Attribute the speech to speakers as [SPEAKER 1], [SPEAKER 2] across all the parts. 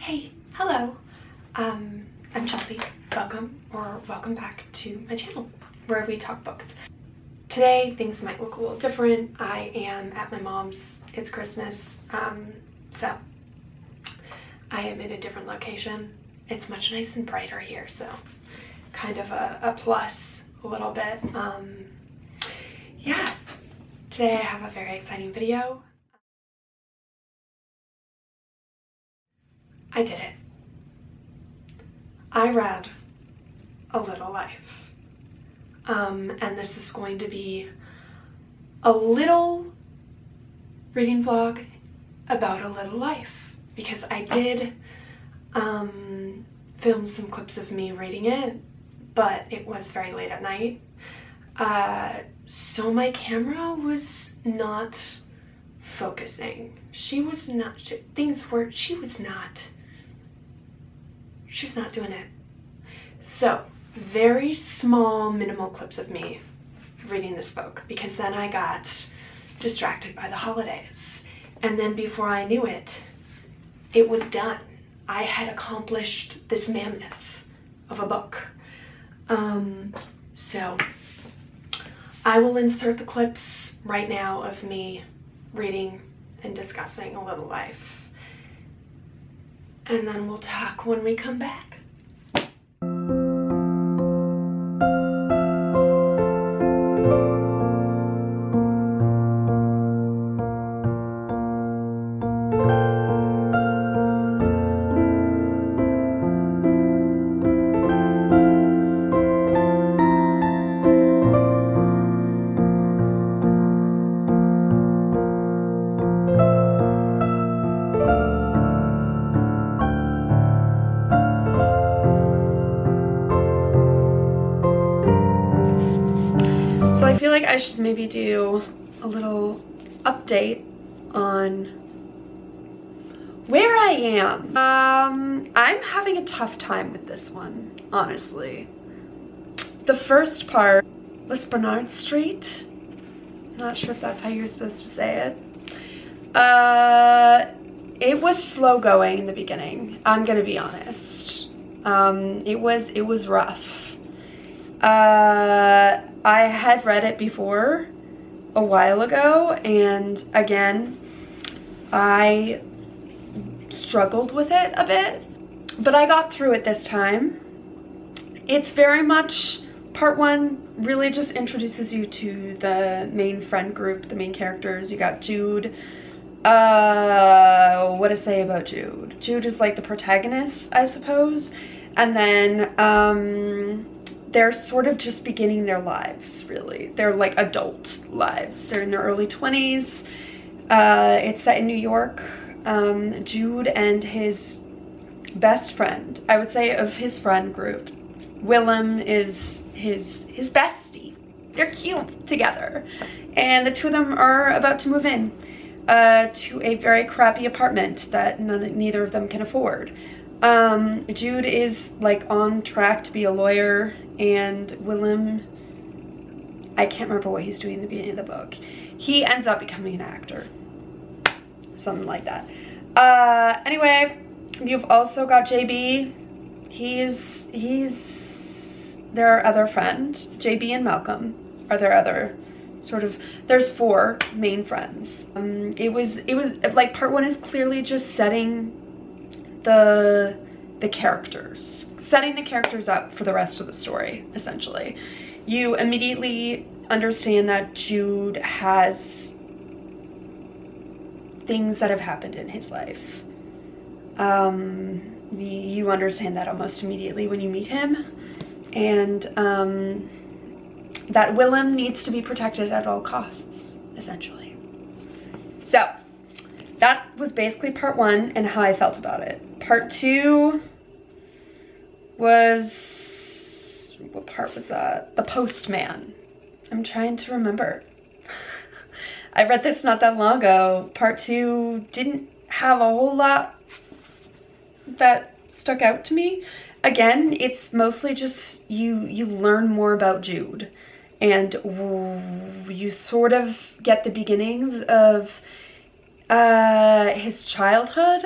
[SPEAKER 1] Hey, hello. I'm Chelsea. Welcome back to my channel where we talk books. Today things might look a little different. I am at my mom's. It's Christmas, so I am in a different location. It's much nice and brighter here, so kind of a plus a little bit. Yeah, today I have a very exciting video. I did it. I read A Little Life. And this is going to be a little reading vlog about a little life, because I did film some clips of me reading it, but it was very late at night. So my camera was not focusing. She was not doing it. So very small, minimal clips of me reading this book, because then I got distracted by the holidays. And then before I knew it, it was done. I had accomplished this mammoth of a book. So I will insert the clips right now of me reading and discussing A Little Life. And then we'll talk when we come back. So I feel like I should maybe do a little update on where I am. I'm having a tough time with this one, honestly. The first part, West Bernard Street. Not sure if that's how you're supposed to say it. It was slow going in the beginning, I'm gonna be honest. It was rough. I had read it before a while ago, and again, I struggled with it a bit, but I got through it this time. It's very much, part one really just introduces you to the main friend group, the main characters. You got Jude. What to say about Jude? Jude is like the protagonist, I suppose, and then they're sort of just beginning their lives, really. They're like adult lives. They're in their early 20s. It's set in New York. Jude and his best friend, I would say, of his friend group, Willem is his bestie. They're cute together. And the two of them are about to move in to a very crappy apartment that neither of them can afford. Jude is like on track to be a lawyer, and Willem, I can't remember what he's doing in the beginning of the book. He ends up becoming an actor, something like that. Anyway, you've also got JB. He's their other friend. JB and Malcolm are their other sort of, there's four main friends. It was like part one is clearly just setting the characters, setting the characters up for the rest of the story, essentially. You immediately understand that Jude has things that have happened in his life. You understand that almost immediately when you meet him, and that Willem needs to be protected at all costs, essentially. So that was basically part one and how I felt about it. Part two was, what part was that? The Postman. I'm trying to remember. I read this not that long ago. Part two didn't have a whole lot that stuck out to me. Again, it's mostly just you learn more about Jude, and you sort of get the beginnings of his childhood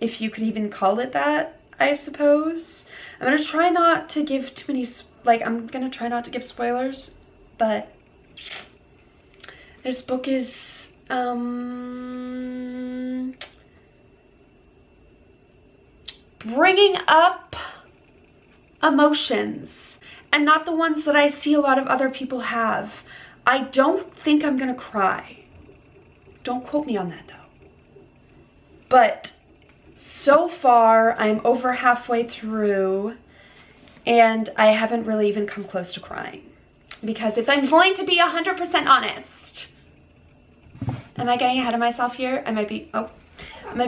[SPEAKER 1] if you could even call it that, I suppose. I'm gonna try not to give too many, I'm gonna try not to give spoilers, but this book is, bringing up emotions, and not the ones that I see a lot of other people have. I don't think I'm gonna cry. Don't quote me on that though. But so far, I'm over halfway through, and I haven't really even come close to crying. Because if I'm going to be 100% honest, am I getting ahead of myself here? I might be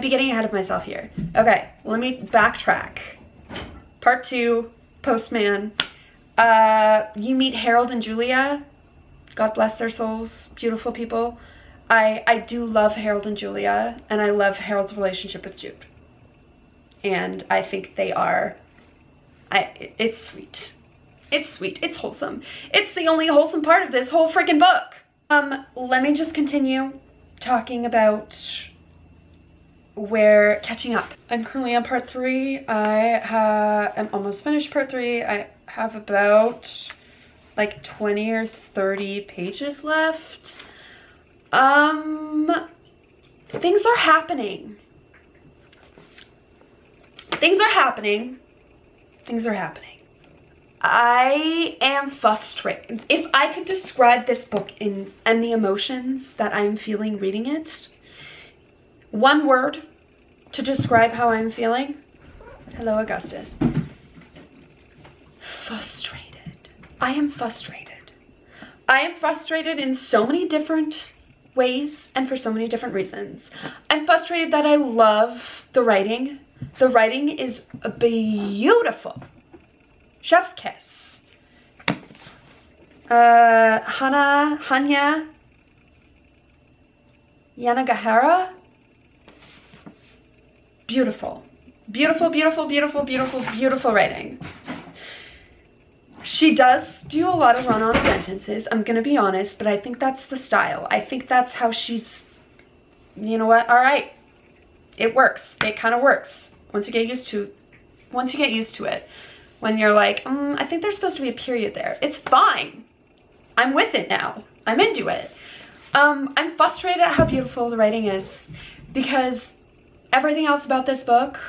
[SPEAKER 1] getting ahead of myself here. Okay, let me backtrack. Part 2, Postman. You meet Harold and Julia. God bless their souls, beautiful people. I do love Harold and Julia, and I love Harold's relationship with Jude. And I think they are, it's sweet. It's sweet, it's wholesome. It's the only wholesome part of this whole freaking book. Let me just continue talking about where catching up. I'm currently on part 3. I'm almost finished part 3. I have about like 20 or 30 pages left. Things are happening. Things are happening. Things are happening. I am frustrated. If I could describe this book and the emotions that I'm feeling reading it, one word to describe how I'm feeling. Hello, Augustus. Frustrated. I am frustrated. I am frustrated in so many different ways and for so many different reasons. I'm frustrated that I love the writing. The writing is beautiful. Chef's kiss. Hanya Yanagihara. Beautiful. Beautiful, beautiful, beautiful, beautiful, beautiful writing. She does do a lot of run-on sentences, I'm gonna be honest, but I think that's the style. I think that's how she's, you know what, all right. It works, it kind of works. Once you get used to it. When you're like, I think there's supposed to be a period there. It's fine. I'm with it now. I'm into it. I'm frustrated at how beautiful the writing is because everything else about this book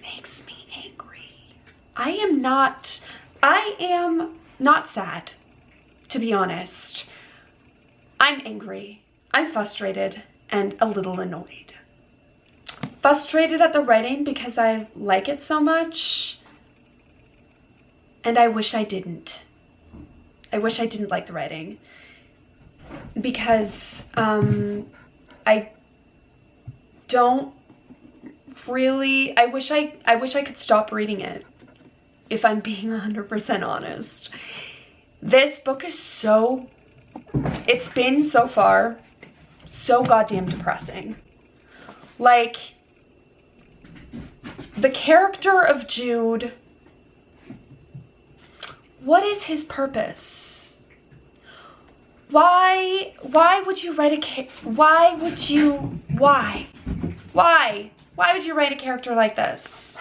[SPEAKER 1] makes me angry. I am not sad, to be honest. I'm angry. I'm frustrated and a little annoyed. Frustrated at the writing because I like it so much, and I wish I didn't. I wish I didn't like the writing because I don't really, I wish I could stop reading it, if I'm being 100% honest. This book is it's been so far so goddamn depressing. Like, the character of Jude, what is his purpose? Why would you write why would you write a character like this?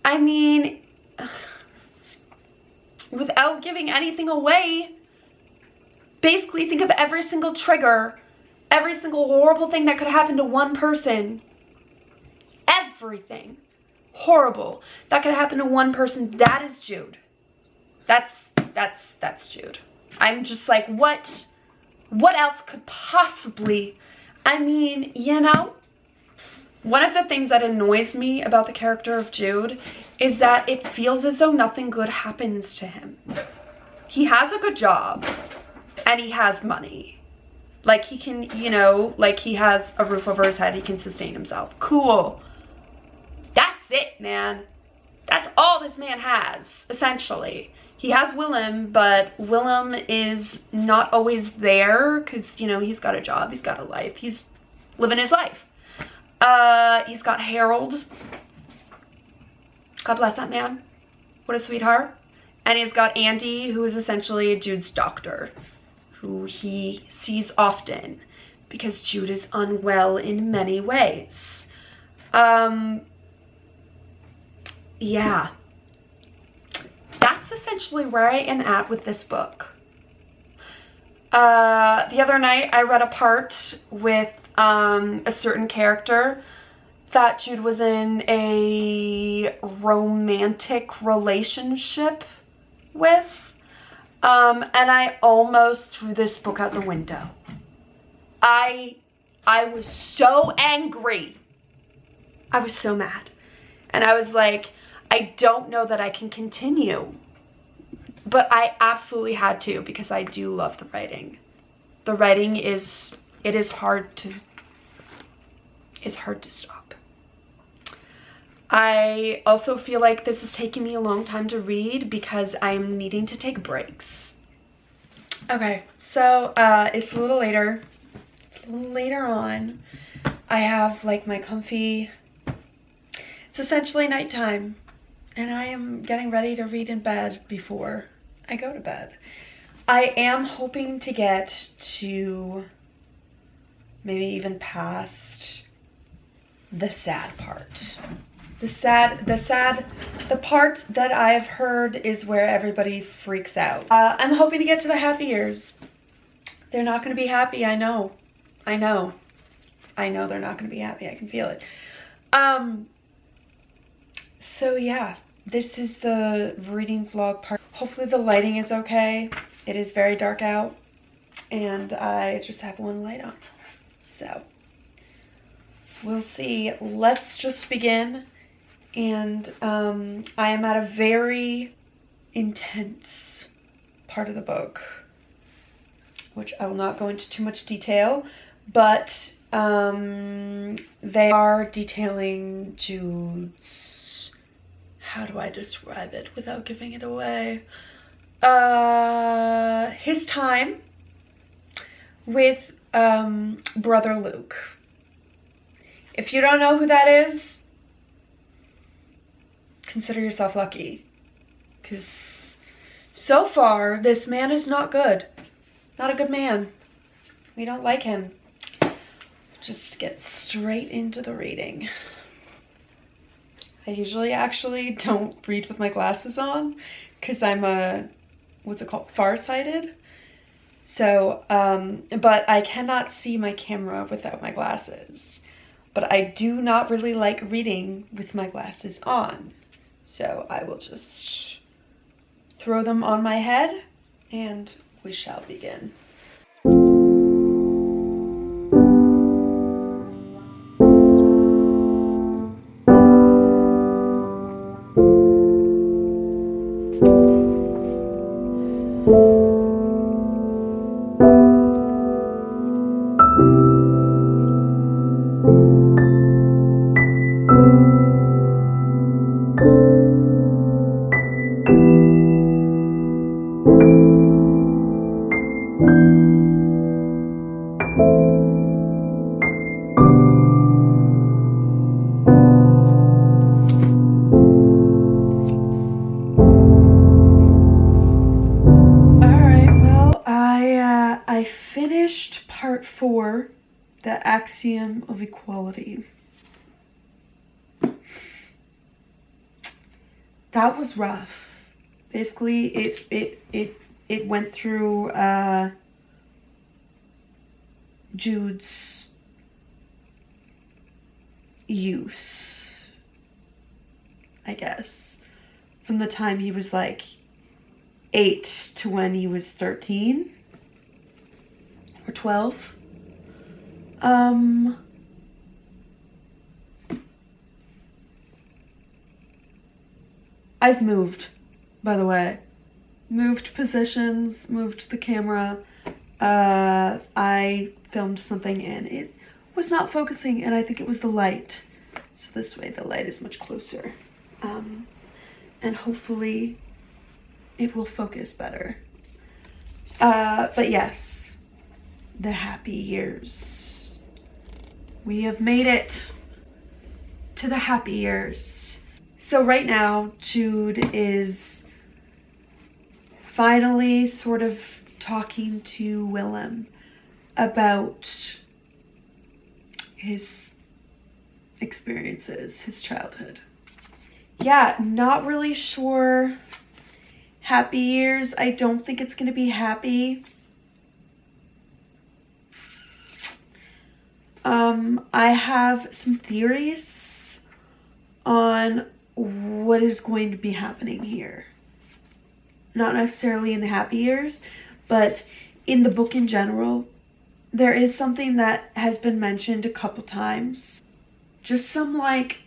[SPEAKER 1] I mean, without giving anything away, basically think of every single trigger, every single horrible thing that could happen to one person. Everything horrible that could happen to one person, that is Jude. That's Jude. I'm just like, what else could possibly, I mean, you know? One of the things that annoys me about the character of Jude is that it feels as though nothing good happens to him. He has a good job and he has money. Like, he can, you know, like, he has a roof over his head, he can sustain himself. Cool. That's it, man. That's all this man has, essentially. He has Willem, but Willem is not always there because, you know, he's got a job, he's got a life, he's living his life. He's got Harold. God bless that man. What a sweetheart. And he's got Andy, who is essentially Jude's doctor, who he sees often because Jude is unwell in many ways. Yeah. That's essentially where I am at with this book. The other night I read a part with a certain character that Jude was in a romantic relationship with. And I almost threw this book out the window. I was so angry. I was so mad. And I was like, I don't know that I can continue. But I absolutely had to, because I do love the writing. The writing is hard to stop. I also feel like this is taking me a long time to read because I'm needing to take breaks. Okay, so it's a little later. It's a little later on. I have like my comfy, it's essentially nighttime, and I am getting ready to read in bed before I go to bed. I am hoping to get to maybe even past the sad part. The part that I've heard is where everybody freaks out. I'm hoping to get to the happy years. They're not going to be happy, I know. I know they're not going to be happy. I can feel it. So yeah, this is the reading vlog part. Hopefully the lighting is okay. It is very dark out, and I just have one light on. So we'll see. Let's just begin. And I am at a very intense part of the book, which I will not go into too much detail, but they are detailing Jude's, how do I describe it without giving it away? His time with Brother Luke. If you don't know who that is, consider yourself lucky, because so far this man is not good. Not a good man. We don't like him. Just get straight into the reading. I usually actually don't read with my glasses on because I'm what's it called, farsighted. So but I cannot see my camera without my glasses. But I do not really like reading with my glasses on. So I will just throw them on my head and we shall begin. I finished part 4, the axiom of equality. That was rough. Basically, it went through Jude's youth, I guess, from the time he was like 8 to when he was 13 or 12. I've moved, by the way. Moved positions, moved the camera. I filmed something and it was not focusing, and I think it was the light. So this way the light is much closer. And hopefully it will focus better. But yes, the happy years. We have made it to the happy years. So right now, Jude is finally sort of talking to Willem about his experiences, his childhood. Yeah, not really sure. Happy years. I don't think it's going to be happy. I have some theories on what is going to be happening here. Not necessarily in the happy years, but in the book in general. There is something that has been mentioned a couple times. Just some like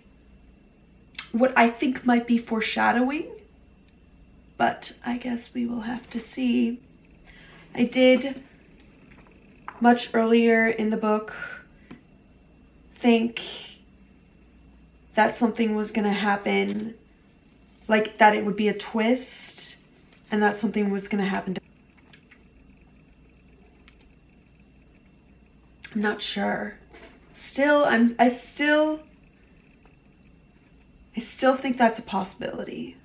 [SPEAKER 1] what I think might be foreshadowing, but I guess we will have to see. I did much earlier in the book think that something was gonna happen, like that it would be a twist and that something was gonna happen. I'm not sure. I still think that's a possibility.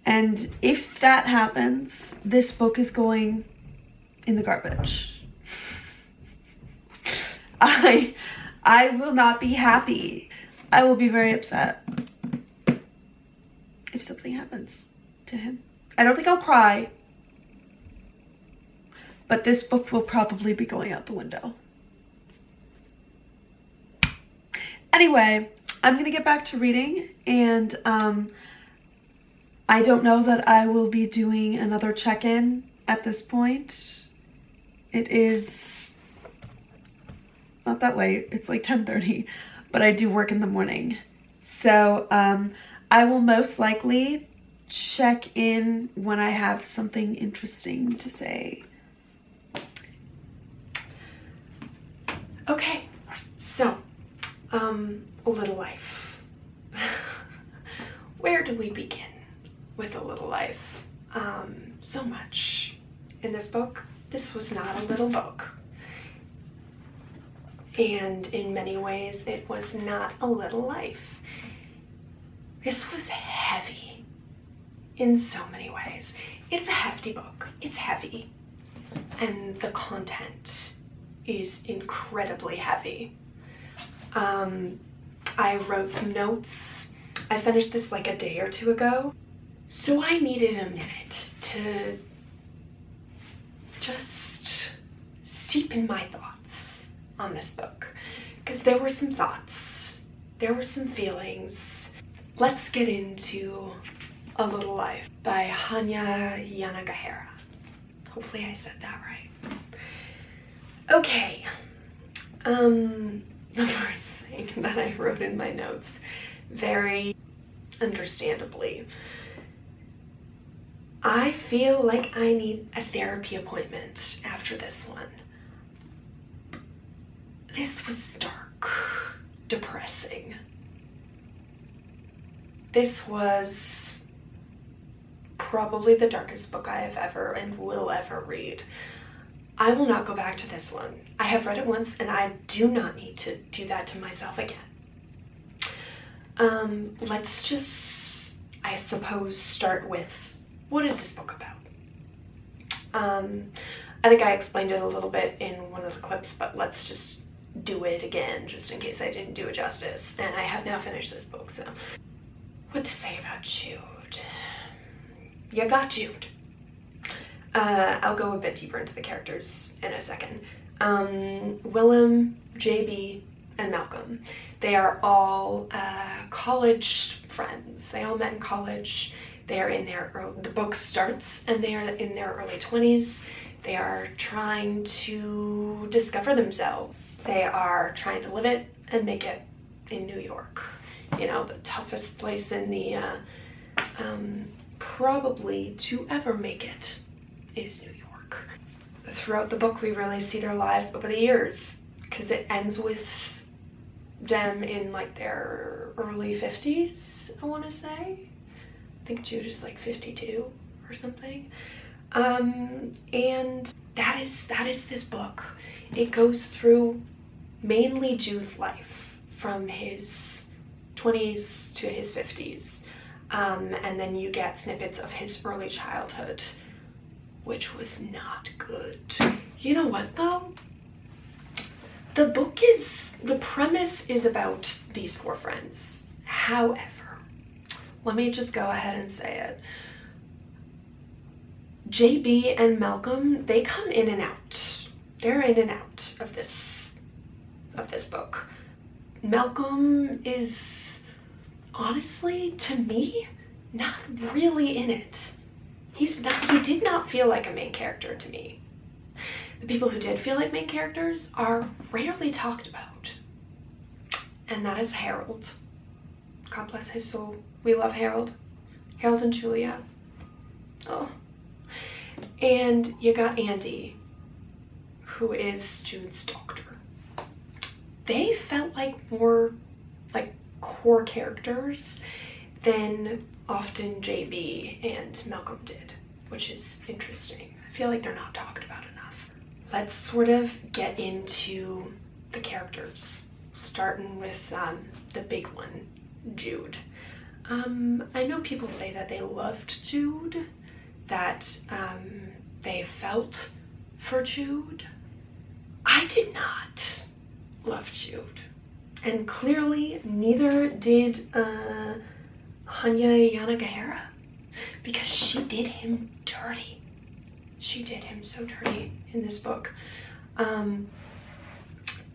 [SPEAKER 1] And if that happens, this book is going in the garbage. I will not be happy. I will be very upset if something happens to him. I don't think I'll cry, but this book will probably be going out the window. Anyway, I'm gonna get back to reading, and I don't know that I will be doing another check-in at this point. It is not that late, it's like 10:30, but I do work in the morning. So I will most likely check in when I have something interesting to say. Okay, so A Little Life. Where do we begin with A Little Life? So much in this book. This was not a little book. And in many ways, it was not a little life. This was heavy in so many ways. It's a hefty book. It's heavy. And the content is incredibly heavy. I wrote some notes. I finished this like a day or two ago. So I needed a minute to just steep in my thoughts on this book, because there were some thoughts, there were some feelings. Let's get into A Little Life by Hanya Yanagihara. Hopefully I said that right. Okay, the first thing that I wrote in my notes, very understandably, I feel like I need a therapy appointment after this one. This was dark, depressing. This was probably the darkest book I have ever and will ever read. I will not go back to this one. I have read it once and I do not need to do that to myself again. Let's just, I suppose, start with, what is this book about? I think I explained it a little bit in one of the clips, but let's just do it again, just in case I didn't do it justice. And I have now finished this book, so. What to say about Jude? You got Jude. I'll go a bit deeper into the characters in a second. Willem, JB, and Malcolm. They are all college friends. They all met in college. They are in the book starts and they are in their early 20s. They are trying to discover themselves. They are trying to live it and make it in New York. You know, the toughest place in the, probably to ever make it is New York. Throughout the book, we really see their lives over the years, because it ends with them in like their early 50s, I want to say. I think Jude is like 52 or something. And that is this book. It goes through mainly Jude's life from his 20s to his 50s. And then you get snippets of his early childhood, which was not good. You know what though?
[SPEAKER 2] The premise is about these 4 friends. However, let me just go ahead and say it. JB and Malcolm, they come in and out. They're in and out of this book. Malcolm is, honestly, to me, not really in it. He did not feel like a main character to me. The people who did feel like main characters are rarely talked about. And that is Harold. God bless his soul. We love Harold. Harold and Julia. Oh. And you got Andy, who is Jude's doctor. They felt like more like core characters than often JB and Malcolm did, which is interesting. I feel like they're not talked about enough. Let's sort of get into the characters, starting with the big one, Jude. I know people say that they loved Jude, that they felt for Jude. I did not love Jude, and clearly neither did Hanya Yanagihara, because she did him dirty. She did him so dirty in this book.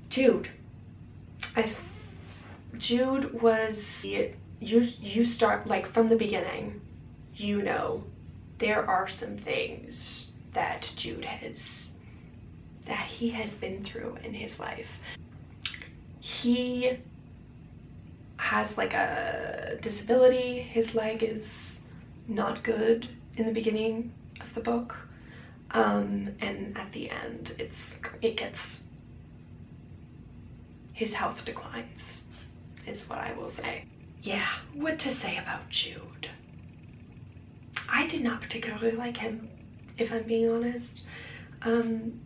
[SPEAKER 2] Jude was, you start, like, from the beginning, you know, there are some things that he has been through in his life. He has like a disability. His leg is not good in the beginning of the book, and at the end his health declines, is what I will say. Yeah, what to say about Jude? I did not particularly like him, if I'm being honest, and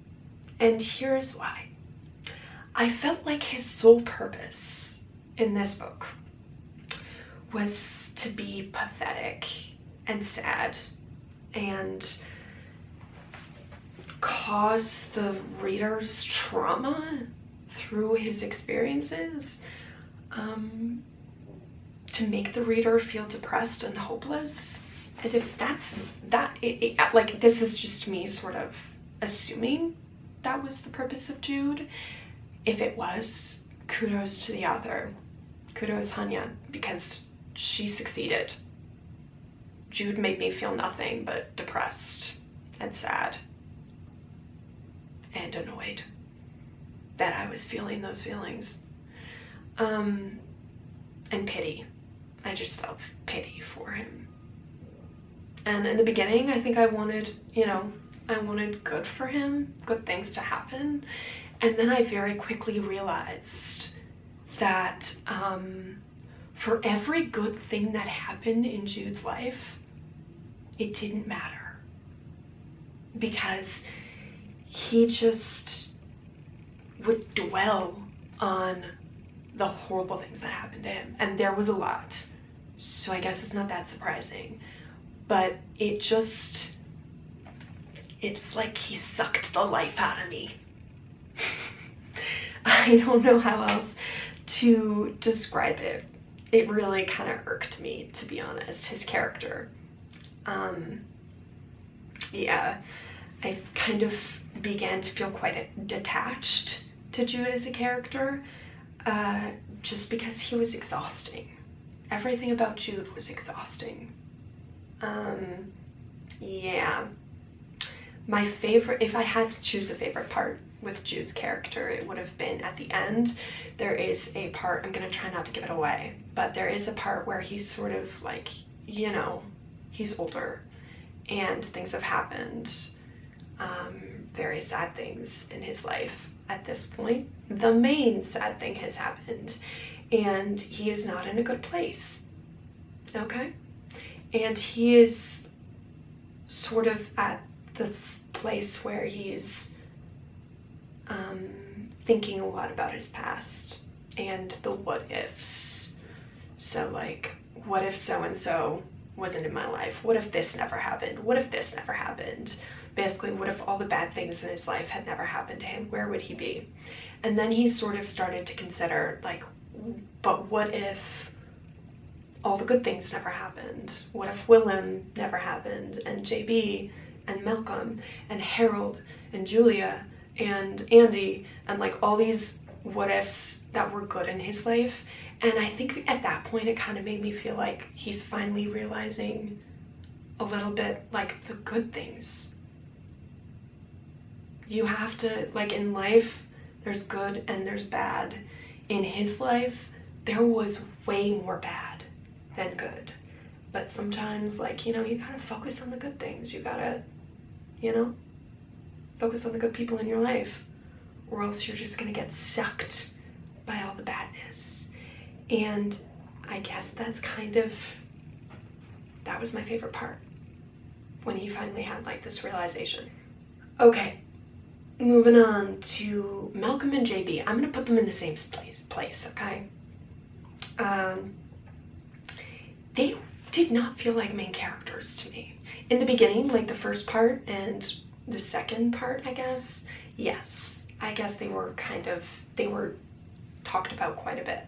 [SPEAKER 2] here's why. I felt like his sole purpose in this book was to be pathetic and sad and cause the reader's trauma through his experiences, to make the reader feel depressed and hopeless. And if that's that, like, this is just me sort of assuming that was the purpose of Jude. If it was, kudos to the author. Kudos Hanya, because she succeeded. Jude made me feel nothing but depressed and sad and annoyed that I was feeling those feelings. And pity. I just felt pity for him. And in the beginning, I think I wanted good for him, good things to happen. And then I very quickly realized that for every good thing that happened in Jude's life, it didn't matter. Because he just would dwell on the horrible things that happened to him. And there was a lot. So I guess it's not that surprising. But it's like he sucked the life out of me. I don't know how else to describe it. It really kind of irked me, to be honest, his character. Yeah, I kind of began to feel quite detached to Jude as a character, just because he was exhausting. Everything about Jude was exhausting. Yeah. My favorite, if I had to choose a favorite part with Jude's character, it would have been at the end. There is a part, I'm gonna try not to give it away, but there is a part where he's sort of like, you know, he's older and things have happened, very sad things in his life at this point. The main sad thing has happened and he is not in a good place, okay? And he is sort of at this place where he's thinking a lot about his past and the what ifs. So like, what if so-and-so wasn't in my life? What if this never happened? What if this never happened? Basically, what if all the bad things in his life had never happened to him? Where would he be? And then he sort of started to consider, like, but what if all the good things never happened? What if Willem never happened, and JB and Malcolm and Harold and Julia and Andy, and like all these what ifs that were good in his life? And I think at that point it kind of made me feel like he's finally realizing a little bit like the good things. You have to, like, in life, there's good and there's bad. In his life, there was way more bad than good. But sometimes, like, you know, you gotta focus on the good things. You gotta, you know, focus on the good people in your life, or else you're just gonna get sucked by all the badness. And I guess that was my favorite part, when he finally had, like, this realization. Okay, moving on to Malcolm and JB. I'm gonna put them in the same place, okay? They did not feel like main characters to me. In the beginning, like the first part and the second part, I guess, yes. I guess they were talked about quite a bit.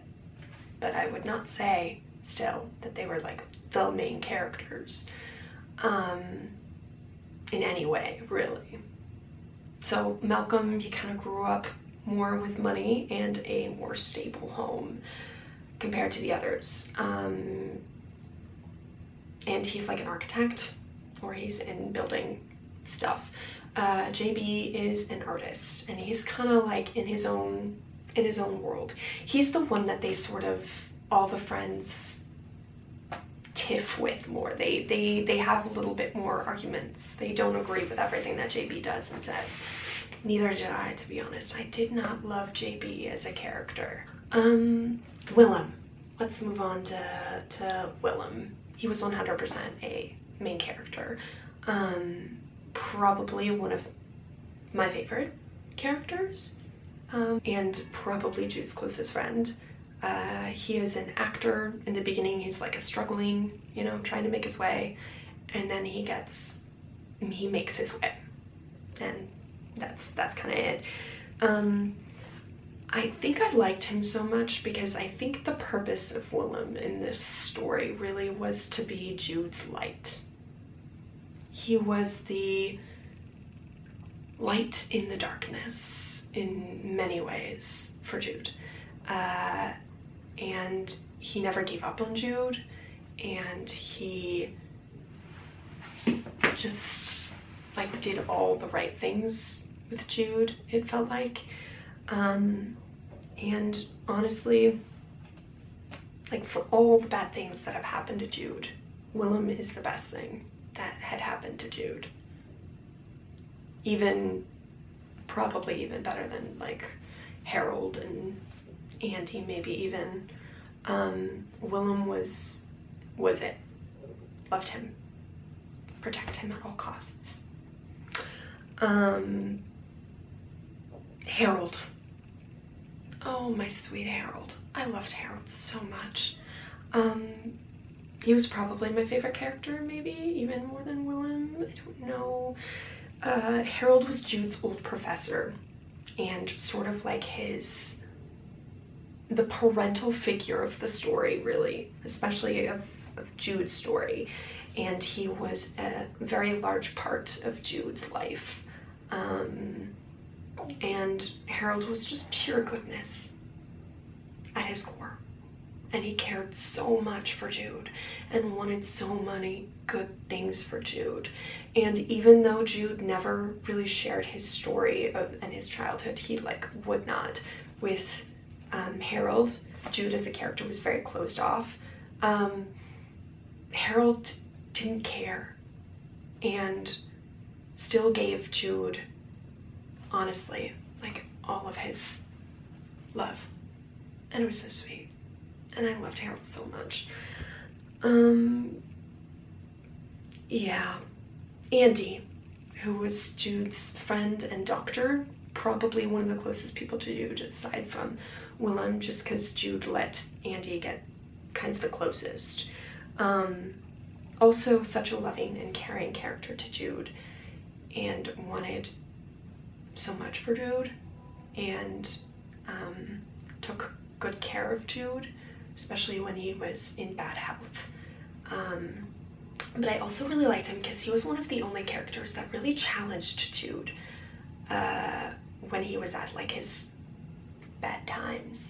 [SPEAKER 2] But I would not say, still, that they were, like, the main characters in any way, really. So Malcolm, he kind of grew up more with money and a more stable home compared to the others. And he's like an architect, or he's in building stuff. JB is an artist, and he's kind of like in his own world. He's the one that they sort of, all the friends tiff with more. They have a little bit more arguments. They don't agree with everything that JB does and says. Neither did I, to be honest. I did not love JB as a character. Willem. Let's move on to Willem. He was 100% a main character. Probably one of my favorite characters, and probably Jude's closest friend. He is an actor. In the beginning, he's like a struggling, you know, trying to make his way, and then he makes his way, and that's kind of it. I think I liked him so much because I think the purpose of Willem in this story really was to be Jude's light. He was the light in the darkness in many ways for Jude. And he never gave up on Jude, and he just, like, did all the right things with Jude, it felt like. And honestly, like, for all the bad things that have happened to Jude, Willem is the best thing that had happened to Jude. Probably even better than, like, Harold and Andy, maybe even. Willem was it. Loved him. Protect him at all costs. Harold. Oh, my sweet Harold. I loved Harold so much. He was probably my favorite character, maybe even more than Willem. I don't know. Harold was Jude's old professor, and sort of like the parental figure of the story, really, especially of Jude's story. And he was a very large part of Jude's life. And Harold was just pure goodness at his core. And he cared so much for Jude and wanted so many good things for Jude. And even though Jude never really shared his story and his childhood, he, like, would not with Harold. Jude as a character was very closed off. Harold didn't care and still gave Jude, honestly, like, all of his love. And it was so sweet. And I loved Harold so much. Yeah. Andy, who was Jude's friend and doctor, probably one of the closest people to Jude aside from Willem, just because Jude let Andy get kind of the closest. Also such a loving and caring character to Jude, and wanted so much for Jude, and took good care of Jude, especially when he was in bad health. But I also really liked him because he was one of the only characters that really challenged Jude when he was at like his bad times.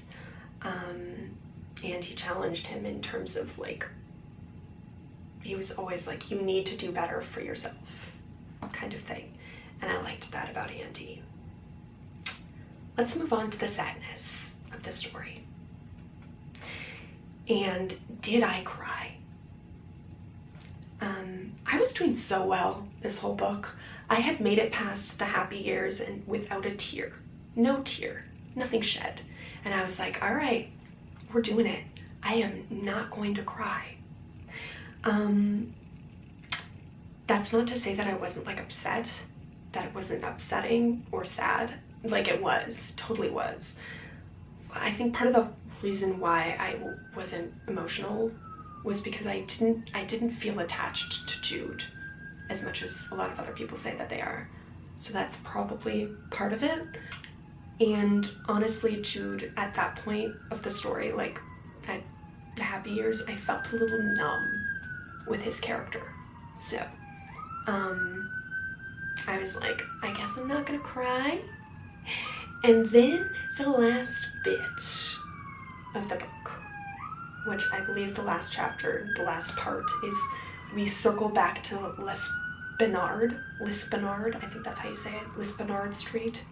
[SPEAKER 2] And he challenged him in terms of like, he was always like, you need to do better for yourself kind of thing. And I liked that about Andy. Let's move on to the sadness of the story. And did I cry? I was doing so well this whole book. I had made it past the happy years and without a tear. No tear, nothing shed. And I was like, all right, we're doing it. I am not going to cry. That's not to say that I wasn't like upset, that it wasn't upsetting or sad. Like it was, totally was. I think part of the reason why I wasn't emotional was because I didn't feel attached to Jude as much as a lot of other people say that they are. So that's probably part of it. And honestly, Jude, at that point of the story, like at the happy years, I felt a little numb with his character. So, I was like, I guess I'm not gonna cry. And then the last bit of the book, which I believe the last chapter, the last part, is we circle back to Lispenard, I think that's how you say it, Lispenard Street,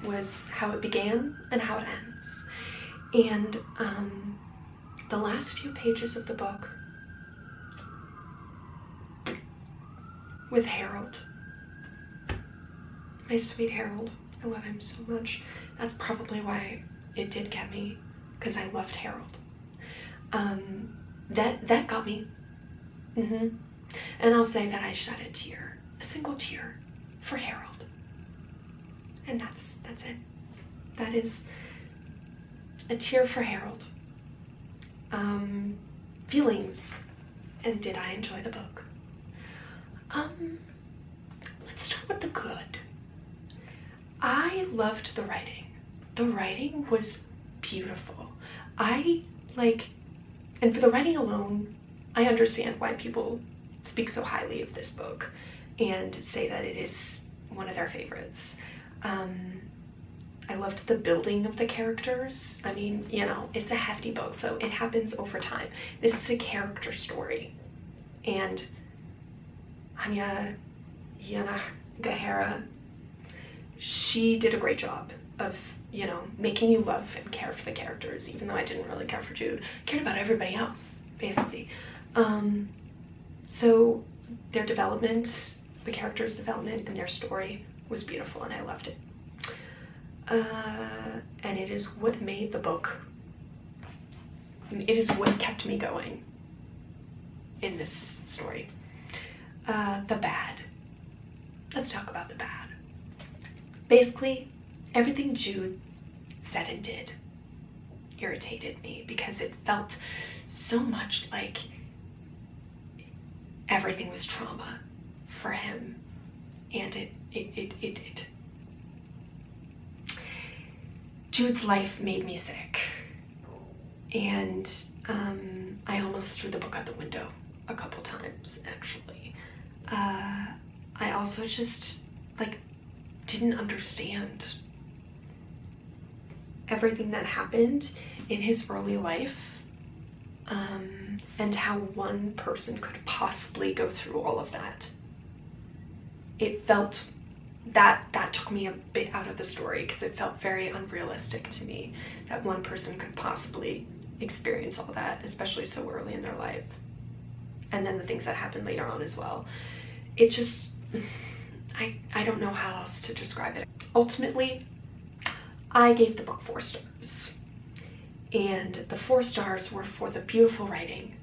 [SPEAKER 2] was how it began and how it ends. And the last few pages of the book with Harold, my sweet Harold, I love him so much. That's probably why it did get me, because I loved Harold. That got me. And I'll say that I shed a tear, a single tear, for Harold. And that's it. That is a tear for Harold. Feelings, and did I enjoy the book? Let's start with the good. I loved the writing. The writing was beautiful. And for the writing alone, I understand why people speak so highly of this book and say that it is one of their favorites. I loved the building of the characters. I mean, you know, it's a hefty book, so it happens over time. This is a character story. And Hanya Yanagihara, she did a great job of, you know, making you love and care for the characters, even though I didn't really care for Jude. I cared about everybody else, basically. So their development, the characters' development and their story was beautiful, and I loved it. And it is what made the book, it is what kept me going in this story. The bad. Let's talk about the bad. Basically, everything Jude said and did irritated me because it felt so much like everything was trauma for him, and it Jude's life made me sick, and I almost threw the book out the window a couple times, actually. I also just didn't understand everything that happened in his early life, and how one person could possibly go through all of that. It felt that took me a bit out of the story, because it felt very unrealistic to me that one person could possibly experience all that, especially so early in their life. And then the things that happened later on as well. It just, I don't know how else to describe it. Ultimately, I gave the book 4 stars. And the 4 stars were for the beautiful writing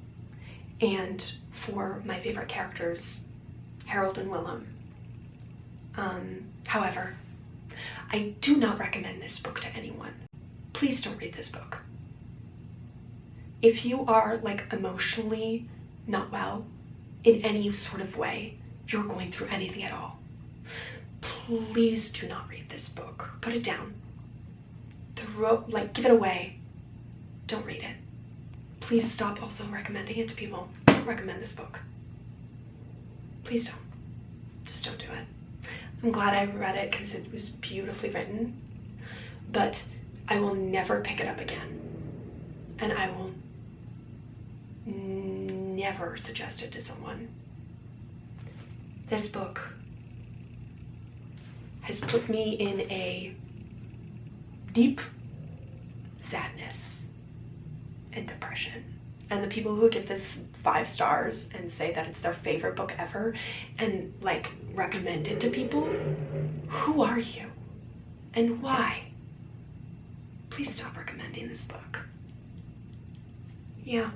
[SPEAKER 2] and for my favorite characters, Harold and Willem. However, I do not recommend this book to anyone. Please don't read this book. If you are emotionally not well in any sort of way, if you're going through anything at all, please do not read this book. Put it down. give it away. Don't read it. Please stop also recommending it to people. Don't recommend this book. Please don't. Just don't do it. I'm glad I read it because it was beautifully written, but I will never pick it up again. And I will never suggest it to someone. This book has put me in a deep sadness and depression. And the people who give this 5 stars and say that it's their favorite book ever and like recommend it to people, who are you and why? Please stop recommending this book. Yeah,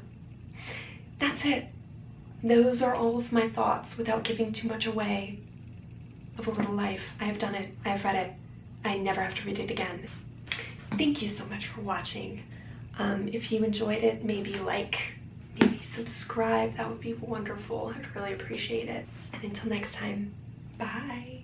[SPEAKER 2] that's it. Those are all of my thoughts without giving too much away of A Little Life. I have done it. I have read it. I never have to read it again. Thank you so much for watching. If you enjoyed it, maybe like, maybe subscribe. That would be wonderful. I'd really appreciate it. And until next time, bye.